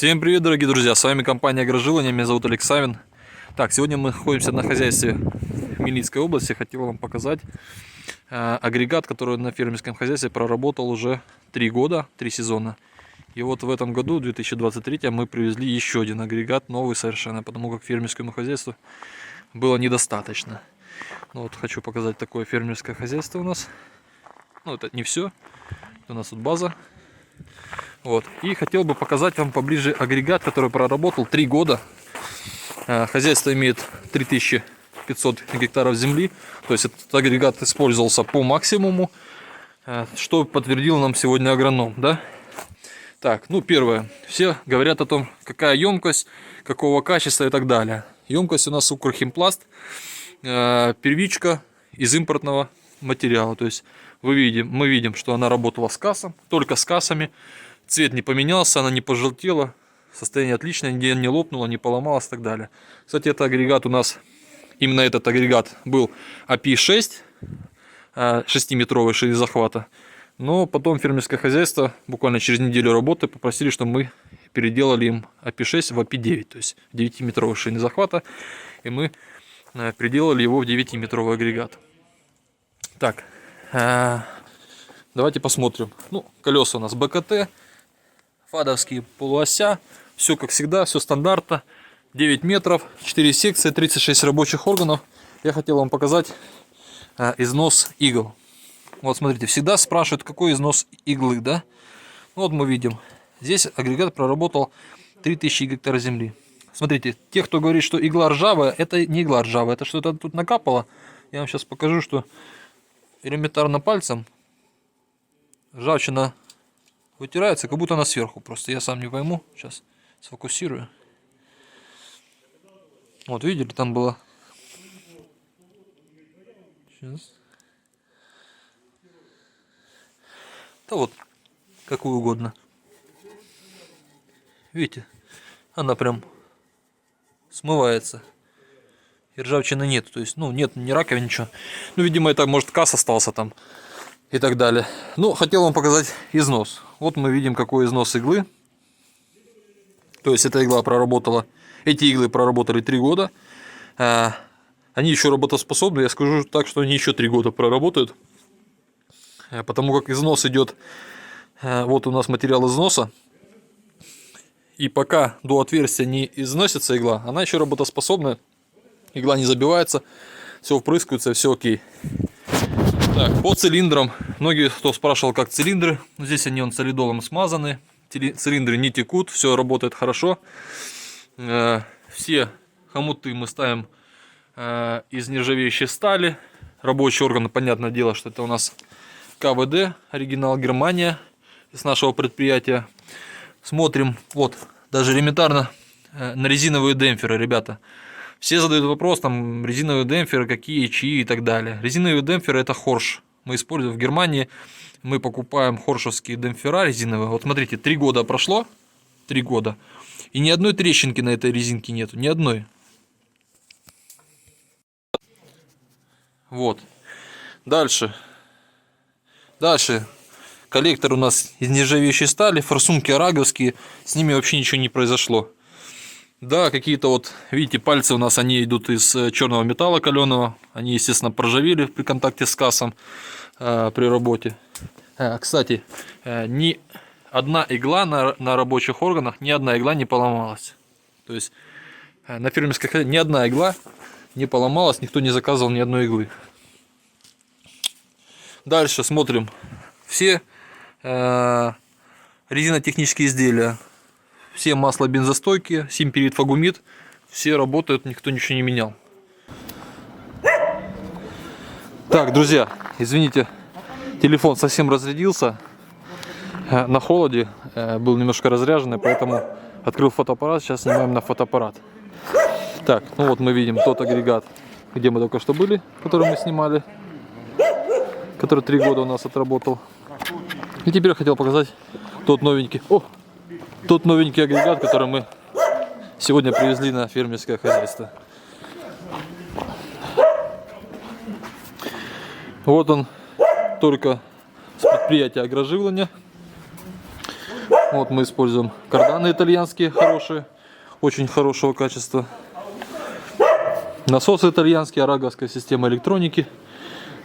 Всем привет, дорогие друзья, с вами компания Агрожилование, меня зовут Олег Савин. Так, сегодня мы находимся на хозяйстве в Хмельницкой области. Хотел вам показать агрегат, который на фермерском хозяйстве проработал уже 3 года, 3 сезона. И вот в этом году, в 2023, мы привезли еще один агрегат, новый совершенно, потому как фермерскому хозяйству было недостаточно. Ну, вот хочу показать такое фермерское хозяйство у нас. Ну, это не все, у нас тут база. Вот. И хотел бы показать вам поближе агрегат, который проработал 3 года. Хозяйство имеет 3500 гектаров земли. То есть этот агрегат использовался по максимуму, что подтвердил нам сегодня агроном. Да? Так, ну первое. Все говорят о том, какая емкость, какого качества и так далее. Емкость у нас Укрхимпласт, первичка из импортного материала. То есть мы видим, что она работала с кассом, только с кассами. Цвет не поменялся, она не пожелтела, состояние отличное, нигде не лопнуло, не поломалось и так далее. Кстати, этот агрегат у нас, именно этот агрегат был API-6, 6-метровый шире захвата. Но потом фермерское хозяйство, буквально через неделю работы, попросили, чтобы мы переделали им API-6 в API-9, то есть 9-метровый ширины захвата. И мы переделали его в 9-метровый агрегат. Так, давайте посмотрим. Ну, колеса у нас БКТ. Фадовские полуося, все как всегда, все стандартно, 9 метров, 4 секции, 36 рабочих органов. Я хотел вам показать износ игл. Вот смотрите, всегда спрашивают, какой износ иглы, да? Вот мы видим, здесь агрегат проработал 3000 гектар земли. Смотрите, те, кто говорит, что игла ржавая, это не игла ржавая, это что-то тут накапало. Я вам сейчас покажу, что элементарно пальцем ржавчина вытирается, как будто она сверху. Просто я сам не пойму. Сейчас сфокусирую. Вот, видели, там было. Сейчас. Да вот, какую угодно. Видите, она прям смывается. И ржавчины нет. То есть, ну, нет ни раковин, ничего. Ну, видимо, это, может, касс остался там. И так далее. Ну, хотел вам показать износ. Вот мы видим, какой износ иглы. То есть эта игла проработала, эти иглы проработали 3 года. Они еще работоспособны. Я скажу так, что они еще 3 года проработают. Потому как износ идет. Вот у нас материал износа. И пока до отверстия не износится игла, она еще работоспособна. Игла не забивается. Все впрыскивается, все окей. Так, по цилиндрам. Многие кто спрашивал, как цилиндры. Здесь они солидолом смазаны. Цилиндры не текут, все работает хорошо. Все хомуты мы ставим из нержавеющей стали. Рабочий орган, понятное дело, что это у нас КВД, оригинал Германия, с нашего предприятия. Смотрим, вот, даже элементарно на резиновые демпферы, ребята. Все задают вопрос, там, резиновые демпферы, какие, чьи и так далее. Резиновые демпферы — это Хорш. Мы используем в Германии, мы покупаем хоршевские демпфера резиновые. Вот смотрите, 3 года прошло, 3 года, и ни одной трещинки на этой резинке нету, ни одной. Вот. Дальше. Коллектор у нас из нержавеющей стали, форсунки араговские, с ними вообще ничего не произошло. Да, какие-то вот, видите, пальцы у нас, они идут из черного металла каленого. Они, естественно, проржавели при контакте с кассом при работе. Кстати, ни одна игла на рабочих органах, ни одна игла не поломалась. То есть на фермерской хозяйстве ни одна игла не поломалась, никто не заказывал ни одной иглы. Дальше смотрим. Все резинотехнические изделия. Все масла бензостойкие, симперит, фагумит, все работают, никто ничего не менял. Так, друзья, извините, телефон совсем разрядился на холоде, был немножко разряженный, поэтому открыл фотоаппарат, сейчас снимаем на фотоаппарат. Так, ну вот мы видим тот агрегат, где мы только что были, который мы снимали, который 3 года у нас отработал. И теперь я хотел показать тот новенький. Тот новенький агрегат, который мы сегодня привезли на фермерское хозяйство. Вот он, только с предприятия Агроживления. Вот мы используем карданы итальянские, хорошие, очень хорошего качества. Насосы итальянские, араговская система электроники.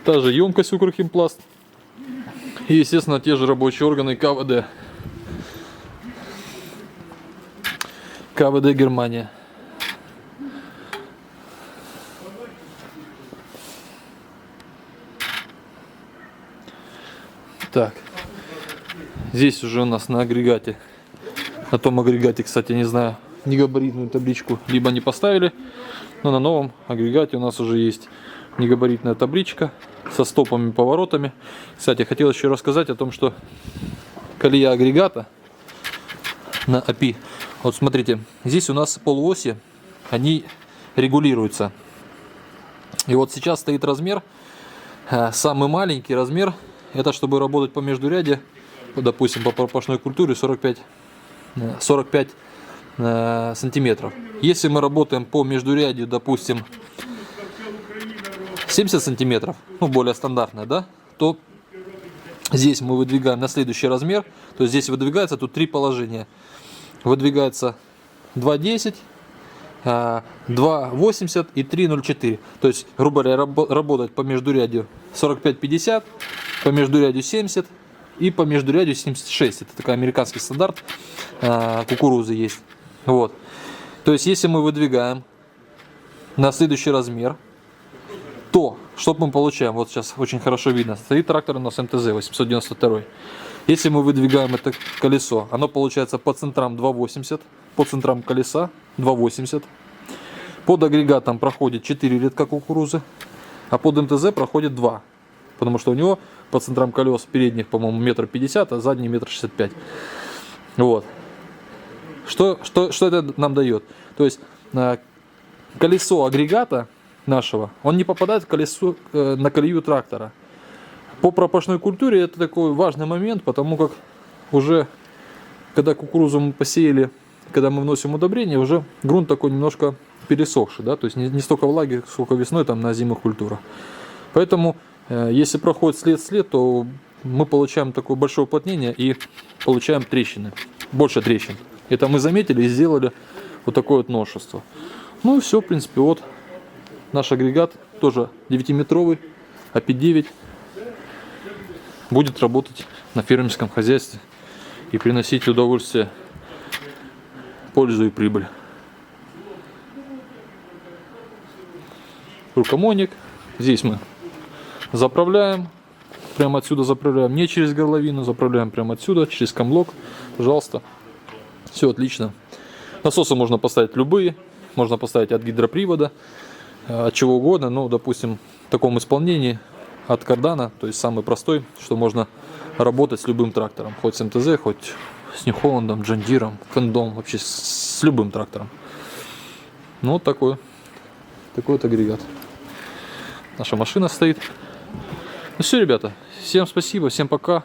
Та же емкость Укрхимпласт. И, естественно, те же рабочие органы КВД. КВД Германия. Так. Здесь уже у нас на агрегате. На том агрегате, кстати, не знаю, негабаритную табличку либо не поставили. Но на новом агрегате у нас уже есть негабаритная табличка со стопами, поворотами. Кстати, хотел еще рассказать о том, что колея агрегата на API. Вот смотрите, здесь у нас полуоси, они регулируются. И вот сейчас стоит размер, самый маленький размер, это чтобы работать по междуряде, допустим, по пропашной культуре 45 сантиметров. Если мы работаем по междурядью, допустим, 70 сантиметров, ну более стандартная, да, то здесь мы выдвигаем на следующий размер. То есть здесь выдвигается тут три положения. Выдвигается 2.10, 2.80 и 3.04. То есть, грубо говоря, работать по междурядью 45-50, по междурядью 70 и по междурядью 76. Это такой американский стандарт кукурузы есть. Вот. То есть, если мы выдвигаем на следующий размер, то что мы получаем? Вот сейчас очень хорошо видно. Стоит трактор у нас МТЗ 892. Если мы выдвигаем это колесо, оно получается по центрам 2.80, по центрам колеса 2.80. Под агрегатом проходит 4 рядка кукурузы, а под МТЗ проходит 2. Потому что у него по центрам колес передних, по-моему, 1,50 м, а задний 1,65 м. Вот. Что это нам дает? То есть колесо агрегата нашего, он не попадает в колесо, на колею трактора. По пропашной культуре это такой важный момент, потому как уже когда кукурузу мы посеяли, когда мы вносим удобрения, уже грунт такой немножко пересохший, да, то есть не столько влаги, сколько весной там на озимых культурах. Поэтому если проходит след, то мы получаем такое большое уплотнение и получаем трещины, больше трещин. Это мы заметили и сделали вот такое вот новшество. Ну и все, в принципе, вот наш агрегат, тоже 9-метровый, API-9, будет работать на фермерском хозяйстве и приносить удовольствие, пользу и прибыль. Рукомойник. Здесь мы заправляем. Прямо отсюда заправляем. Не через горловину, заправляем прямо отсюда, через камлок. Пожалуйста. Все отлично. Насосы можно поставить любые. Можно поставить от гидропривода, от чего угодно. Ну, допустим, в таком исполнении от кардана, то есть самый простой, что можно работать с любым трактором. Хоть с МТЗ, хоть с Нью-Холландом, Джон Диром, Фендом, вообще с любым трактором. Ну, вот такой вот агрегат. Наша машина стоит. Ну все, ребята, всем спасибо, всем пока.